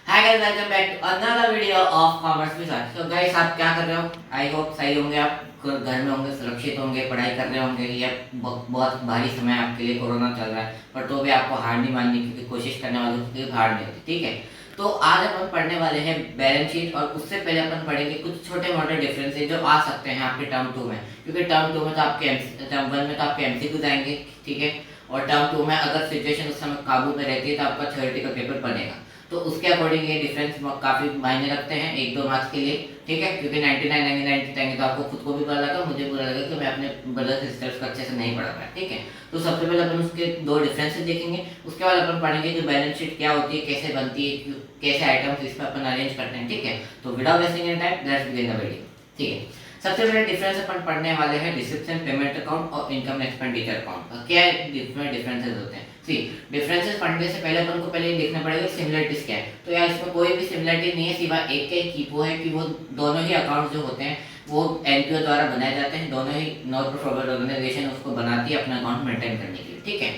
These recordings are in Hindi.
Hi guys, welcome back to another video of Commerce Wizard. So guys, आप क्या कर रहे हो? आई होप सही होंगे, आप घर में होंगे, सुरक्षित होंगे, पढ़ाई कर रहे होंगे। ये बहुत भारी समय आपके लिए कोरोना चल रहा है, पर तो भी आपको हार नहीं माननी, क्योंकि कोशिश करने वालों की हार नहीं होती। ठीक है, तो आज अपन पढ़ने वाले हैं बैलेंस शीट, और उससे पहले अपन पढ़ेंगे कुछ छोटे मोटे डिफरेंसेस जो आ सकते हैं आपके टर्म 2 में, क्योंकि टर्म 2 में तो आपके टर्म 1 में तो आपके एमसीक्यू आएंगे। ठीक है, और टर्म 2 में अगर सिचुएशन उस समय काबू में रहती है तो आपका थ्योरेटिकल पेपर बनेगा। तो उसके अकॉर्डिंग ये डिफरेंस काफ़ी मायने रखते हैं 1-2 मार्क्स के लिए। ठीक है, क्योंकि 99 आएंगे, 90 आएंगे तो आपको खुद को भी बुरा लगा, मुझे बुरा लगा कि मैं अपने ब्रदर सिस्टर्स को अच्छे से नहीं पढ़ा पाया। ठीक है, तो सबसे पहले अपन उसके दो डिफरेंसेस देखेंगे, उसके बाद अपन पढ़ेंगे कि बैलेंस शीट क्या होती है, कैसे बनती है, कैसे आइटम्स इसमें अपन अरेंज करते हैं। ठीक है, तो without wasting any time let's begin the video. ठीक है, सबसे पहले डिफरेंस अपन पढ़ने वाले हैं रिसिप्शन पेमेंट अकाउंट और इनकम एक्सपेंडिचर अकाउंट। क्या डिफरेंसेस होते हैं? सी, डिफरेंसेस पढ़ने से पहले अपन को पहले ये देखना पड़ेगा सिमिलरिटीज क्या है। तो यार इसमें कोई भी सिमिलरिटी नहीं है, सिवाय एक के की वो है कि वो दोनों ही अकाउंट जो होते हैं वो एनपीओ द्वारा बनाए जाते हैं। दोनों ही नॉन प्रॉफिट ऑर्गेनाइजेशन उसको बनाती है अपना अकाउंट मेंटेन करने के लिए। ठीक है,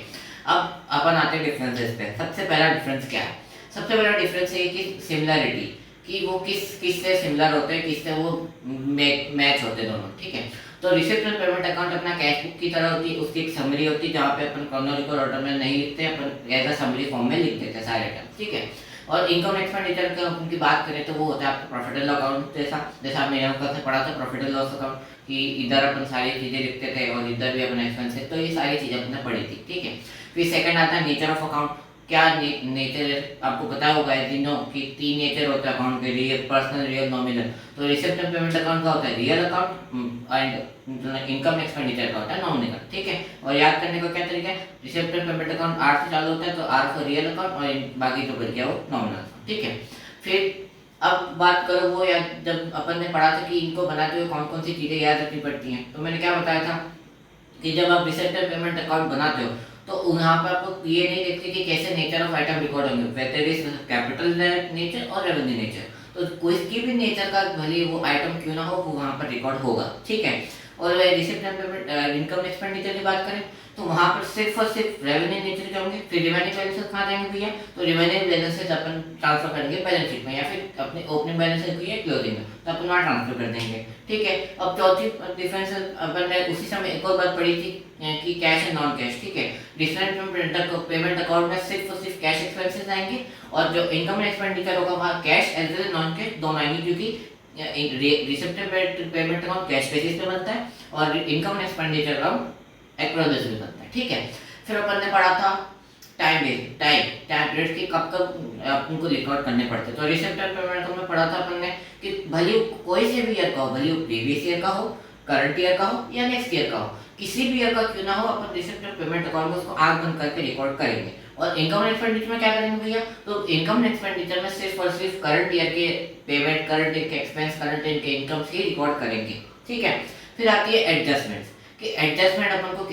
अब अपन आते हैं डिफरेंसेस पे। सबसे पहला डिफरेंस क्या है? सबसे पहला डिफरेंस है कि सिमिलरिटी, कि वो किस से सिमिलर होते हैं, किससे वो मैच होते हैं दोनों। ठीक है, तो रिसिप्ट एंड पेमेंट अकाउंट अपना कैश बुक की तरह होती है, उसकी एक समरी होती है जहाँ पे अपन क्रोनोलॉजिकल ऑर्डर में नहीं लिखते, अपन एज अ समरी फॉर्म में लिख देते हैं सारे आइटम। ठीक है, और इनकम एक्सपेंडिचर का उनकी बात करें तो वो होता है आपका प्रॉफिट एंड लॉस अकाउंट, जैसा आपने यहाँ से पढ़ा था प्रॉफिट एंड लॉस अकाउंट, कि इधर अपन सारी चीजें लिखते थे और इधर भी अपन एक्सपेंसेस, तो ये सारी चीजें अपने पढ़ी थी। ठीक है, फिर सेकंड आता है नेचर ऑफ अकाउंट। क्या नेचर है आपको पता होगा, तीनों की 3 नेचर होता है अकाउंट के, रियल, पर्सनल, रियल, नॉमिनल। तो रिसिप्ट एंड पेमेंट अकाउंट का होता है real account and income expenditure का होता है नॉमिनल। ठीक है, और याद करने का क्या तरीका है? रिसिप्ट एंड पेमेंट अकाउंट आर से चालू होता है, तो आर फॉर रियल अकाउंट और बाकी जो बच गया वो नॉमिनल। ठीक है, फिर अब बात करो वो याद, जब अपन ने पढ़ा था कि इनको बनाते हुए कौन कौन सी चीजें याद रखनी पड़ती हैं, तो मैंने क्या बताया था कि जब आप रिसिप्ट एंड पेमेंट अकाउंट बनाते हो तो वहाँ पर आपको ये नहीं देखते कि कैसे नेचर ऑफ आइटम रिकॉर्ड होंगे, वेदर इज कैपिटल नेचर और रेवेन्यू नेचर। तो कोई की भी नेचर का भले वो आइटम क्यों ना हो, वो वहाँ पर रिकॉर्ड होगा। ठीक है, और receipt and payment income expenditure की बात करें तो वहाँ पर सिर्फ और सिर्फ रेवेन्यू नेचर के होंगे। फिर रिमेनिंग बैलेंसेस कहाँ जाएंगे भैया? तो रिमेनिंग बैलेंसेस अपन ट्रांसफर करेंगे बैलेंस शीट में, या फिर अपने ओपनिंग बैलेंसेस की है क्लोजिंग में, तो अपन वहाँ ट्रांसफर कर देंगे। ठीक है, अब चौथी डिफरेंस अपन ने उसी समय एक और बात पढ़ी थी कि कैश एंड नॉन कैश। ठीक है, डिफरेंट पेमेंट अकाउंट में सिर्फ और सिर्फ कैश एक्सपेंसेस आएंगे, और जो इनकम एक्सपेंडिचर होगा वहाँ cash as well as non cash दोनों आएंगे, क्योंकि receipt payment account cash basis पे बनता है और income expenditure account accrual basis पे बनता है। ठीक है, फिर अपन ने पढ़ा था टाइम पीरियड की कब कब अपन को रिकॉर्ड करने पड़ते। तो रिसिप्ट एंड पेमेंट अकाउंट में पढ़ा था अपन ने कि भले कोई से भी ईयर का हो, भले प्रीवियस ईयर का हो, करंट ईयर का हो या नेक्स्ट ईयर का हो, किसी भी ईयर का क्यों ना हो, अपन रिसिप्ट एंड पेमेंट अकाउंट में उसको आंख बंद करके रिकॉर्ड करेंगे। और इनकम एक्सपेंडिचर में क्या करेंगे भैया? तो इनकम एक्सपेंडिचर में सिर्फ और सिर्फ करंट ईयर के पेमेंट, करंट ईयर के एक्सपेंस, करंट ईयर के इनकम से रिकॉर्ड करेंगे। ठीक है, फिर आती है एडजस्टमेंट्स, कि एडजस्टमेंट अपन को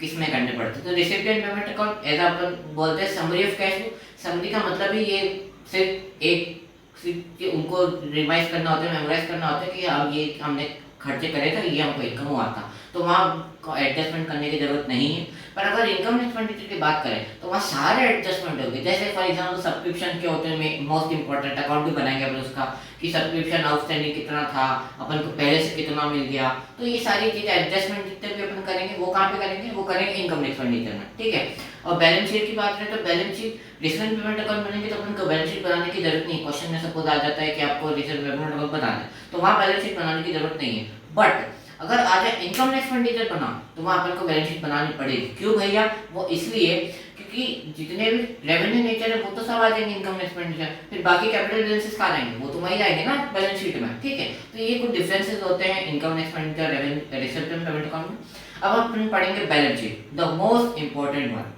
किस में करने पड़ते हैं। तो receipt and payment account as अपन बोलते हैं summary of cash book. Summary का मतलब ही ये सिर्फ एक कि उनको रिवाइज करना होता है, मेमोराइज करना होता है कि हम ये हमने खर्चे करे थे, ये हमको इनकम हुआ था, तो वहाँ एडजस्टमेंट करने की जरूरत नहीं है। पर अगर इनकम एक्सपेंडिचर की बात करें तो वहाँ सारे एडजस्टमेंट होंगे। जैसे फॉर एग्जाम्पल सब्सक्रिप्शन के होते हैं, मोस्ट इंपॉर्टेंट अकाउंट भी बनाएंगे अपन उसका, कि सब्सक्रिप्शन आउटस्टैंडिंग कितना था, अपन को पहले से कितना मिल गया। तो ये सारी चीजें एडजस्टमेंट जितने भी अपन करेंगे वो कहाँ पे करेंगे? वो करेंगे इनकम एक्सपेंडिचर में। ठीक है, और बैलेंस शीट की बात करें तो balance sheet receipt payment account बनेंगे तो अपन को बैलेंस शीट बनाने की जरूरत नहीं। क्वेश्चन में सपोज आ जाता है कि आपको रिसिप्ट पेमेंट अकाउंट बनाना है, तो वहाँ बैलेंस शीट बनाने की जरूरत नहीं है। बट अगर आ जाए इनकम एक्सपेंडिचर बना तो वहाँ अपन को बैलेंस शीट बनानी पड़ेगी। क्यों भैया? वो इसलिए क्योंकि जितने भी रेवेन्यू नेचर है वो तो सब आ जाएंगे इनकम एक्सपेंडिचर, फिर बाकी कैपिटल बैलेंसेस कहाँ जाएंगे? वो तो वही जाएंगे ना बैलेंस शीट में। ठीक है, तो ये कुछ डिफरेंसेस होते हैं income expenditure, revenue, receipt and payment account में। अब अपन पढ़ेंगे balance sheet, the most important one.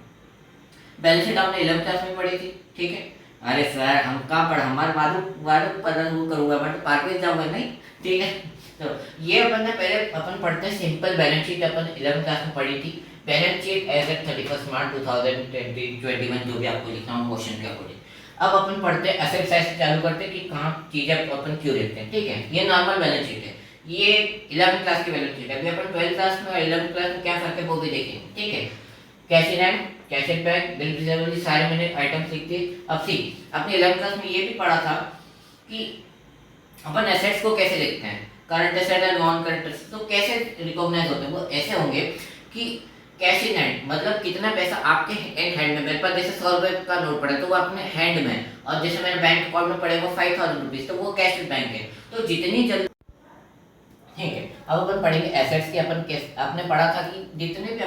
Balance sheet आपने 11th क्लास में पढ़ी थी। ठीक है, अरे सर हम कहाँ पढ़ा, हमारे मारू पता करूँगा बट पार्क जाऊँगा नहीं। ठीक है, तो ये अपन ने पहले अपन पढ़ते हैं सिंपल बैलेंस शीट, अपन 11th क्लास में पढ़ी थी। बैलेंस शीट एज एट 31 मार्च 2021, जो भी आपको लिखना हो क्वेश्चन के अकॉर्डिंग। अब अपन पढ़ते हैं एसेट साइड से चालू करते हैं कि कहाँ चीजें अपन क्यों लिखते हैं। ठीक है, ये नॉर्मल बैलेंस शीट है, ये 11th क्लास की बैलेंस शीट है। अभी अपन 12th क्लास में और 11th क्लास में क्या फर्क है वो भी देखेंगे। ठीक है, cash in hand cash at bank, bill receivable, ये सारे मैंने आइटम्स लिख दिए। अब सी, अपने 11th क्लास में ये भी पढ़ा था कि अपन एसेट्स को कैसे लिखते हैं, करंट एसेट और नॉन करंट एसेट, तो कैसे रिकॉग्नाइज होते हैं, वो ऐसे होंगे कि कैश इन हैंड मतलब कितना पैसा आपके इन हैंड में, मेरे पास जैसे 100 रुपए का नोट पड़ा है तो वो अपने हैंड में, और जैसे मेरे बैंक अकाउंट में पड़े वो 5000 रुपीज, तो वो कैश इन बैंक है। तो जितनी जल्दी, ठीक है, अब अपन पढ़ेंगे एसेट्स की। अपन आपने पढ़ा था कि जितने भी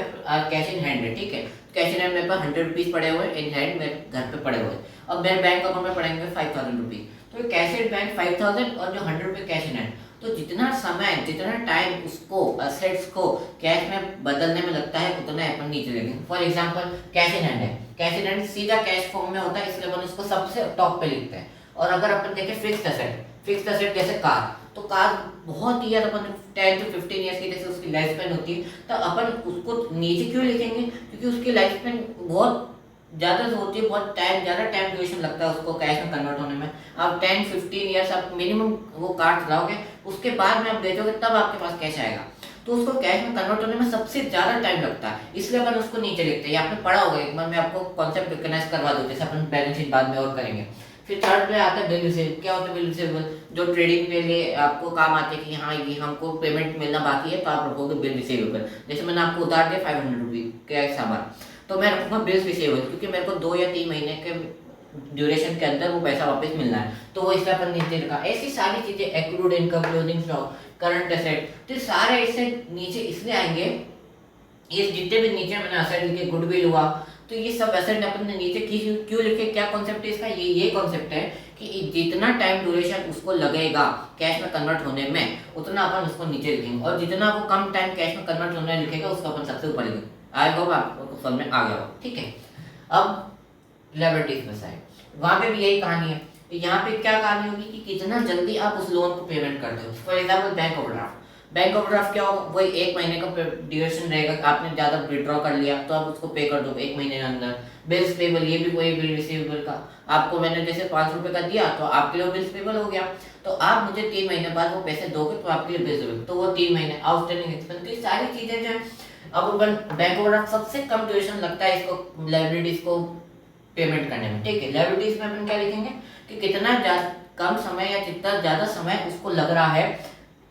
कैश इन हैंड है, ठीक है, कैश इन हैंड मेरे पास 100 रुपीज पड़े हुए इन हैंड मेरे घर पे पड़े हुए, अब मेरे बैंक अकाउंट में पड़ेंगे 5000 रुपीज, तो कैश इन बैंक 5000 और जो 100 रुपये कैश इन हैंड, तो जितना समय जितना टाइम उसको एसेट्स को कैश में बदलने में लगता है उतना अपन नीचे लेंगे। For example cash in hand है, कैश इन हैंड सीधा कैश फॉर्म में होता है, इसलिए अपन उसको सबसे टॉप पे लिखते हैं। और अगर अपन देखें फिक्स्ड एसेट, फिक्स्ड एसेट जैसे कार, तो कार बहुत ईयर अपन 10 to 15 ईयर्स की जैसे उसकी लाइफ स्पेन होती है, तो अपन उसको नीचे क्यों लिखेंगे, क्योंकि उसकी लाइफ स्पेन बहुत ज़्यादा होती है, बहुत टाइम, ज़्यादा टाइम ड्यूरेशन लगता है उसको कैश में कन्वर्ट होने में। आप 10-15 ईयर्स आप मिनिमम वो कार चलाओगे, उसके बाद में आप बेचोगे तब आपके पास कैश आएगा, तो उसको कैश में कन्वर्ट होने में सबसे ज़्यादा टाइम लगता है, इसलिए अपन उसको नीचे लिखते हैं। आपने पढ़ा होगा, एक बार मैं आपको कॉन्सेप्ट रिकग्नाइज करवा दूँ, जैसे अपन बैलेंस शीट बाद में और करेंगे। फिर थर्ड पे आता है बिल रिसीवेबल। क्या होता है बिल रिसीवेबल, जो ट्रेडिंग के लिए आपको काम आते हैं कि हाँ ये हमको पेमेंट मिलना बाकी है, तो आप रखोगे बिल रिसीवेबल। जैसे मैंने आपको उतार दिया 500 रुपीज का एक सामान, तो मैं रखूँगा बिल रिसीवेबल, क्योंकि मेरे को 2 या 3 महीने के ड्यूरेशन के अंदर वो पैसा वापस मिलना है, तो वो इसका अपन नीचे लिखा। ऐसी सारी चीजें, accrued income, closing stock, current asset, तो सारे इससे नीचे इसलिए आएंगे। ये जितने भी नीचे मैंने एसेट लिखे, गुडविल हुआ, तो ये सब एसेट अपन ने नीचे क्यों लिखे, क्या कॉन्सेप्ट है इसका, ये कॉन्सेप्ट है कि जितना टाइम ड्यूरेशन उसको लगेगा कैश में कन्वर्ट होने में, उतना अपन उसको नीचे लिखेंगे, और जितना वो कम टाइम कैश में कन्वर्ट होने में लिखेगा उसको अपन सबसे ऊपर लिखेंगे। आई होप आपको समझ में आ गया हो, ठीक है। अब लायबिलिटीज में साइड, वहाँ पे भी यही कहानी है। यहाँ पे क्या कहानी होगी कि कितना जल्दी आप उस लोन को पेमेंट करते हो। For example bank overdraft, bank overdraft क्या होगा, वही 1 महीने का ड्यूरेशन रहेगा, आपने ज़्यादा विड्रॉ कर लिया तो आप उसको पे कर दो 1 महीने के अंदर। बिल्स पेबल, ये भी वही बिल रिसीवेबल का, आपको मैंने जैसे 500 रुपये का दिया तो आपके लिए बिल्स पेबल हो गया, तो आप मुझे 3 महीने बाद वो पैसे दोगे तो आपके लिए बिल्स पेबल, तो वो 3 महीने आउटस्टैंडिंग एक्सपेंस। तो ये सारी चीज़ें जो है, अब बैंक ओवरड्राफ्ट सबसे कम ड्यूरेशन लगता है इसको लायबिलिटीज को पेमेंट करने में, ठीक है। लायबिलिटीज में अपन क्या लिखेंगे कि कितना कम समय या जितना ज़्यादा समय उसको लग रहा है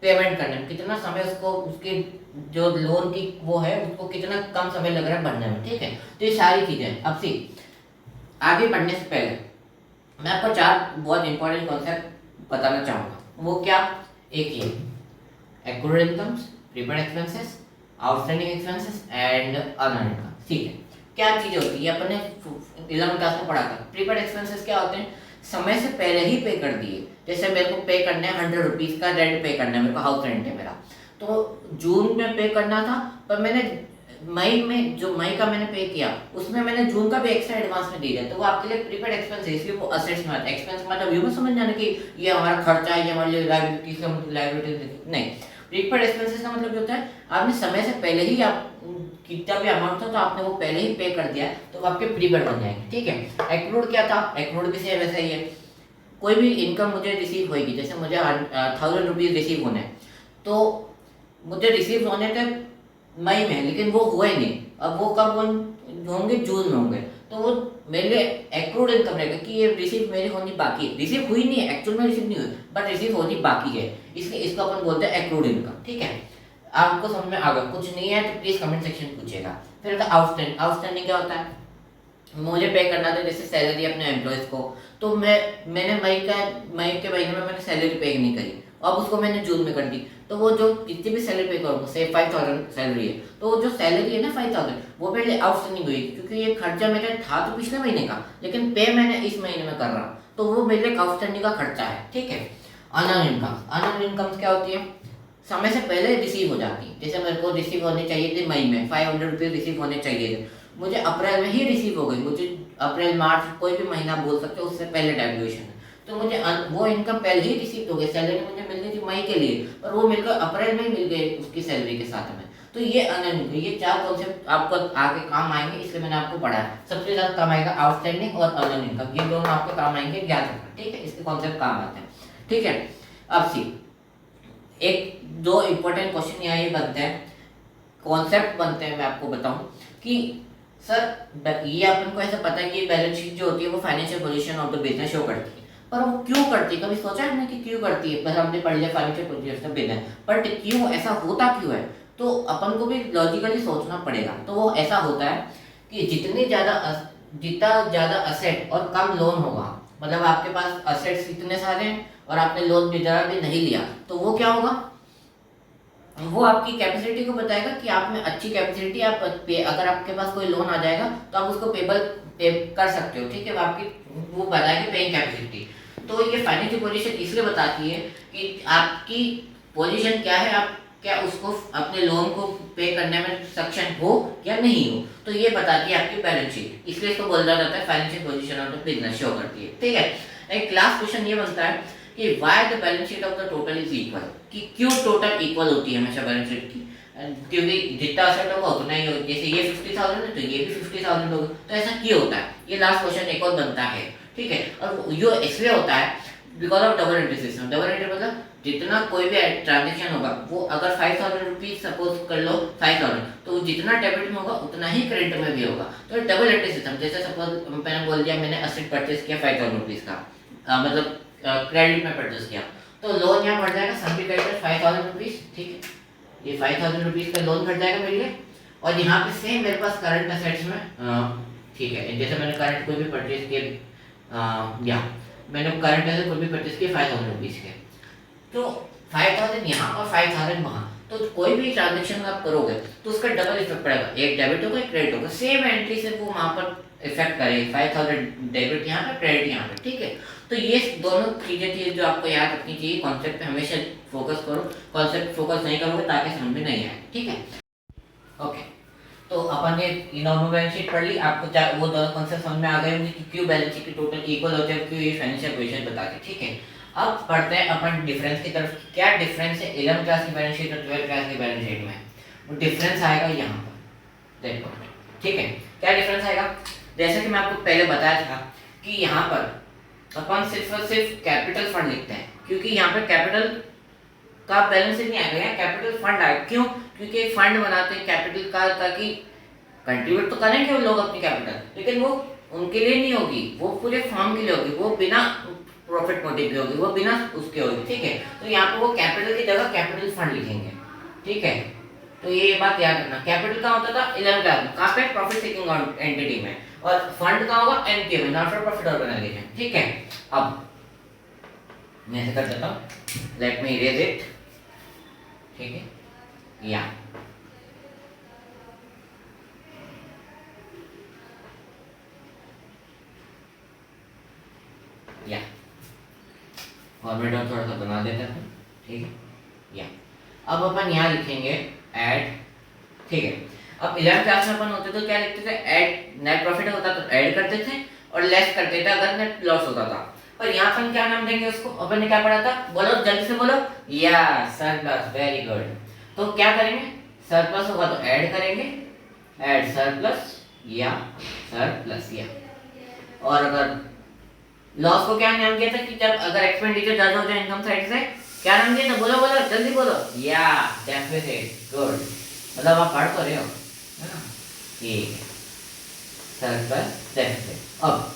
पेमेंट करने में, कितना समय उसको उसके जो लोन की वो है उसको कितना कम समय लग रहा है भरने में, ठीक है। तो ये सारी चीजें। अब सी, आगे बढ़ने से पहले मैं आपको 4 बहुत इंपॉर्टेंट कॉन्सेप्ट बताना चाहूंगा। वो क्या, एक ये accrued incomes, prepaid expenses, outstanding expenses and other income, ठीक है। क्या चीजें होती है, अपने 11th क्लास में पढ़ा था। प्रीपेड एक्सपेंसेस क्या होते हैं, समय से पहले ही पे कर दिए, जैसे मेरे को पे करना है 100 रुपीज़ का रेंट पे करना है, मेरे को हाउस रेंट है मेरा, तो जून में पे करना था, पर मैंने मई में, जो मई का मैंने पे किया उसमें मैंने जून का भी एक्स्ट्रा एडवांस में दे दिया, तो वो आपके लिए प्रीपेड एक्सपेंस है, इसलिए वो असेट्स में आता है। एक्सपेंस मतलब ये मत समझ जाना कि ये हमारा खर्चा है, ये हमारे लिए लायबिलिटी नहीं। प्रीपेड एक्सपेंसेस का मतलब होता है आपने समय से पहले ही, आप कितना भी अमाउंट था तो आपने वो पहले ही पे कर दिया, तो आपके प्रीपेड बन जाएंगे, ठीक है। एक्रूड क्या था, एक्रूड भी सेम वैसा ही है। कोई भी इनकम मुझे रिसीव होगी, जैसे मुझे 1000 रुपीज़ रिसीव होने, तो मुझे रिसीव होने थे मई में, लेकिन वो हुए नहीं। अब वो कब होंगे, जून में होंगे, तो वो मेरे लिए एक्रूड इनकम रहेगा कि ये रिसीव मेरी होनी बाकी है। रिसीव हुई नहीं है, एक्चुअल में रिसीव नहीं हुई, बट रिसीव होनी बाकी है, इसलिए इसको अपन बोलते हैं एक्रूड इनकम, ठीक है। आपको समझ में आ गया, कुछ नहीं है तो प्लीज कमेंट सेक्शन पूछेगा। फिर आउटस्टैंडिंग, आउटस्टैंडिंग क्या होता है, मुझे पे करना था जैसे सैलरी अपने एम्प्लॉयज को, तो मैंने मई के महीने में मैंने सैलरी पे नहीं करी, अब उसको मैंने जून में कर दी, तो वो जो जितनी भी सैलरी पे करूँगा, से 5000 सैलरी है, तो जो सैलरी है ना 5000, वो मेरे आउटस्टैंडिंग हुई, क्योंकि ये खर्चा मेरा था तो पिछले महीने का, लेकिन पे मैंने इस महीने में कर रहा हूँ, तो वो मेरे आउटस्टैंडिंग का खर्चा है, ठीक है। अनअर्न इनकम, अनअर्न इनकम क्या होती है, समय से पहले रिसीव हो जाती है। जैसे मेरे को रिसीव होने चाहिए थे मई में 500 रुपये रिसीव होने चाहिए थे, मुझे अप्रैल में ही रिसीव हो गई, मुझे अप्रैल मार्च कोई भी महीना बोल सकते हो, उससे पहले ड्यूरेशन है, तो मुझे वो इनकम पहले ही रिसीव हो गई। सैलरी मुझे मिलनी थी मई के लिए, पर वो मेरे को अप्रैल में ही मिल गई उसकी सैलरी के साथ में। तो ये अनअर्न, ये 4 कॉन्सेप्ट आपको आगे काम आएंगे, इसलिए मैंने आपको पढ़ाया। सबसे ज़्यादा काम आएगा आउटस्टैंडिंग और अनअर्न इनकम, ये दोनों आपके काम आएंगे, याद रखना, ठीक है। इसके कॉन्सेप्ट काम आते हैं, ठीक है। अब सी, एक 2 इंपॉर्टेंट क्वेश्चन यहाँ ये बनते हैं, कॉन्सेप्ट बनते हैं, मैं आपको बताऊं कि सर ये अपन को ऐसा पता है कि बैलेंस शीट जो होती है वो financial position of the business show करती है, पर वो क्यों करती है, कभी सोचा है आपने कि क्यों करती है? बस हमने पढ़ लिया financial position of business, but क्यों ऐसा होता क्यों है? तो अपन को भी लॉजिकली सोचना पड़ेगा। तो वो ऐसा होता है कि जितना ज़्यादा असेट और कम लोन होगा, मतलब आपके पास असेट्स इतने सारे हैं और आपने लोन भी ज़रा भी नहीं लिया, तो वो क्या होगा, वो आपकी कैपेसिटी को बताएगा कि आप में अच्छी कैपेसिटी, आप अगर आपके पास कोई लोन आ जाएगा तो आप उसको पे कर सकते हो, ठीक है, वो बताएगी पेइंग कैपेसिटी। तो ये फाइनेंशियल पोजीशन इसलिए बताती है कि आपकी पोजीशन क्या है, आप क्या उसको अपने लोन को पे करने में सक्षम हो या नहीं हो, तो ये बताती है आपकी बैलेंस शीट, इसलिए इसको बोला जाता है financial position of the business show करती है, ठीक है। एक लास्ट क्वेश्चन ये बनता है कि why the balance sheet of the total is equal, कि क्यों टोटल इक्वल होती है हमेशा बैलेंस शीट की, क्योंकि जितना असेट होगा उतना ही होगा, जैसे ये 50,000 है तो ये भी 50,000 होगा, तो ऐसा क्यों होता है, ये लास्ट क्वेश्चन एक और बनता है, ठीक है। और ये इसलिए होता है because of double entry system. Double entry मतलब जितना कोई भी ट्रांजेक्शन होगा, वो अगर 5,000 रुपीज सपोज कर लो 5,000, तो जितना डेबिट में होगा उतना ही क्रेडिट में भी होगा, तो डबल एंट्री सिस्टम। जैसे सपोज मैंने बोल दिया मैंने असेट परचेस किया 5,000 रुपीज का, मतलब क्रेडिट में परचेस किया, तो लोन यहाँ बढ़ जाएगा सम बी क्रेडिटेड 5,000 रुपीज, ठीक है, ये 5,000 रुपीज का लोन बढ़ जाएगा मेरे लिए। और यहाँ पे सेम मेरे पास करंट असेट्स में, ठीक है, जैसे मैंने करंट कोई भी परचेस किया, या मैंने करंट एसेट कोई भी परचेस किया 5,000 रुपीज के, तो 5,000 यहाँ और 5,000 वहाँ, तो कोई भी ट्रांजेक्शन आप करोगे तो उसका डबल इफेक्ट पड़ेगा, एक डेबिट होगा एक क्रेडिट होगा, सेम एंट्री से वो वहाँ पर इफेक्ट करेगी, 5,000 डेबिट यहाँ पे क्रेडिट यहाँ पे, ठीक है। तो ये दोनों चीजें थी जो आपको याद रखनी चाहिए, कॉन्सेप्ट पे हमेशा फोकस करो, कॉन्सेप्ट फोकस नहीं करोगे ताकि समझ में नहीं आए, ठीक है। ओके, तो अपन ने दोनों बैलेंस शीट पढ़ ली, आपको वो दोनों कॉन्सेप्ट समझ में आ गए होंगे कि क्यों बैलेंस शीट की टोटल इक्वल होते हैं, क्यों ये फाइनेंशियल पोजीशन बताते हैं, ठीक है। अब पढ़ते हैं अपन डिफरेंस की तरफ, क्या डिफरेंस है 11th क्लास की बैलेंस शीट और 12th क्लास की बैलेंस शीट में। वो डिफरेंस आएगा यहाँ पर, देखो, ठीक है, क्या डिफरेंस आएगा, जैसे कि मैं आपको पहले बताया था कि यहाँ पर अपन सिर्फ और सिर्फ कैपिटल फंड लिखते हैं, क्योंकि यहाँ पर कैपिटल का बैलेंस नहीं आएगा, यहाँ कैपिटल फंड आएगा, क्यों, क्योंकि एक फंड बनाते हैं कैपिटल का, ताकि कंट्रीब्यूट तो करेंगे वो लोग अपनी कैपिटल, लेकिन वो उनके लिए नहीं होगी, वो पूरे फर्म के लिए होगी, वो बिना प्रॉफिट मोटिव की होगी, वो बिना उसके होगी, ठीक है। तो यहाँ पे वो कैपिटल की जगह कैपिटल फंड लिखेंगे, ठीक है। तो ये बात याद रखना, कैपिटल का होता था 11th क्लास में, कहाँ पे, प्रॉफिट सीकिंग एंटिटी में, और फंड का होगा एनपीओ में, नॉट फॉर प्रॉफिट ऑर्गेनाइजेशन, ठीक है। अब मैं ऐसे कर देता हूँ, लेट मी इरेज इट, ठीक है, या या और मैं थोड़ा सा बना देता हूँ, ठीक है, या अब अपन यहाँ लिखेंगे ऐड, ठीक है। अब 11th क्लास में अपन होते तो क्या लिखते थे, ऐड, नेट प्रॉफिट होता तो ऐड करते थे और लेस करते थे अगर नेट लॉस होता था, पर यहाँ अपन क्या नाम देंगे उसको, अपन ने क्या पढ़ा था, बोलो जल्दी से बोलो, या सरप्लस, वेरी गुड। तो क्या करेंगे, सरप्लस होगा तो ऐड करेंगे, ऐड सरप्लस या सरप्लस या, और अगर लॉस को क्या नाम दिया था कि जब अगर एक्सपेंडिचर ज्यादा हो जाए इनकम साइड से, क्या नाम दिया था, बोलो बोलो जल्दी बोलो, या डेफिसिट, गुड, मतलब आप पढ़ तो रहे हो, है ना, ठीक है, सरप्लस डेफिसिट। अब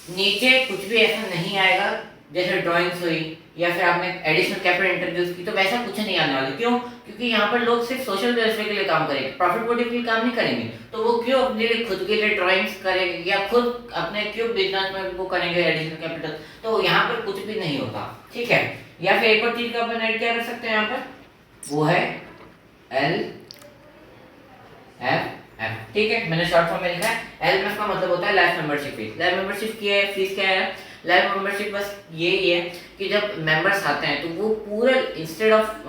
नीचे कुछ भी ऐसा नहीं आएगा, जैसे ड्राइंग्स हुई या फिर आपने एडिशनल कैपिटल इंट्रोड्यूस की, तो वैसा कुछ नहीं आने वाला, क्यों, क्योंकि यहाँ पर लोग सिर्फ सोशल वेलफेयर के लिए काम करेंगे, प्रॉफिट मोटिव के लिए काम नहीं करेंगे, तो वो क्यों अपने लिए खुद के लिए ड्राइंग्स करेंगे या खुद अपने क्यों बिजनेस में वो करेंगे एडिशनल कैपिटल, तो यहाँ पर कुछ भी नहीं होता, ठीक है। या फिर एक और चीज का अपन ऐड क्या कर सकते हैं यहाँ पर, वो है एल एफ एफ, ठीक है, मैंने शॉर्ट फॉर्म में लिखा है, एल एफ का मतलब होता है life membership fees. Life membership की है फीस क्या है, लाइफ मेंबरशिप बस यही है कि जब मेंबर्स आते हैं तो वो पूरे इंस्टेड ऑफ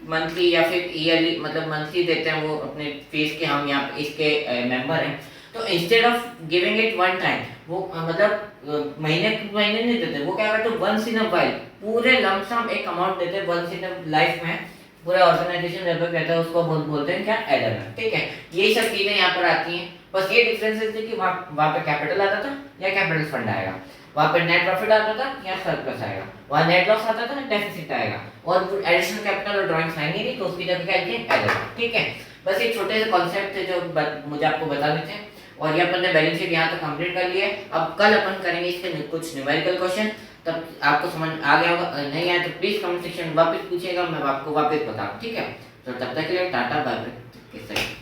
मंथली या फिर ईयरली, मतलब मंथली देते हैं वो अपने फीस के, हम यहाँ इसके मेंबर हैं, तो instead of giving it one time, वो मतलब महीने नहीं देते, वो क्या करते हैं वंस इन अ वाइल पूरे लमसम एक अमाउंट देते हैं वंस इन अ लाइफ में, पूरे ऑर्गेनाइजेशन लेवल पे कहता है उसको बोलते हैं क्या, एलएमएफ, ठीक है। यही सब चीजें यहाँ पर आती हैं, बस ये डिफरेंस है कि वहाँ पे कैपिटल आता था या कैपिटल फंड आएगा, वहाँ पे नेट प्रॉफिट आता था या सरप्लस आएगा, वहाँ नेट लॉस आता था डेफिसिट आएगा, और एडिशनल कैपिटल और ड्राइंग्स आएंगे नहीं, तो उसकी जगह क्या लिखेंगे एलएमएफ, ठीक है। बस ये छोटे से कॉन्सेप्ट थे जो मुझे आपको बताने थे, और ये अपन ने बैलेंस शीट यहाँ तक कंप्लीट कर लिया है। अब कल अपन करेंगे इसके कुछ न्यूमेरिकल क्वेश्चन, तब आपको समझ आ गया होगा। नहीं आया तो प्लीज कमेंट सेक्शन में वापस पूछिएगा, मैं आपको वापस बताऊँ, ठीक है। तो तब तक के लिए टाटा बाय बाय।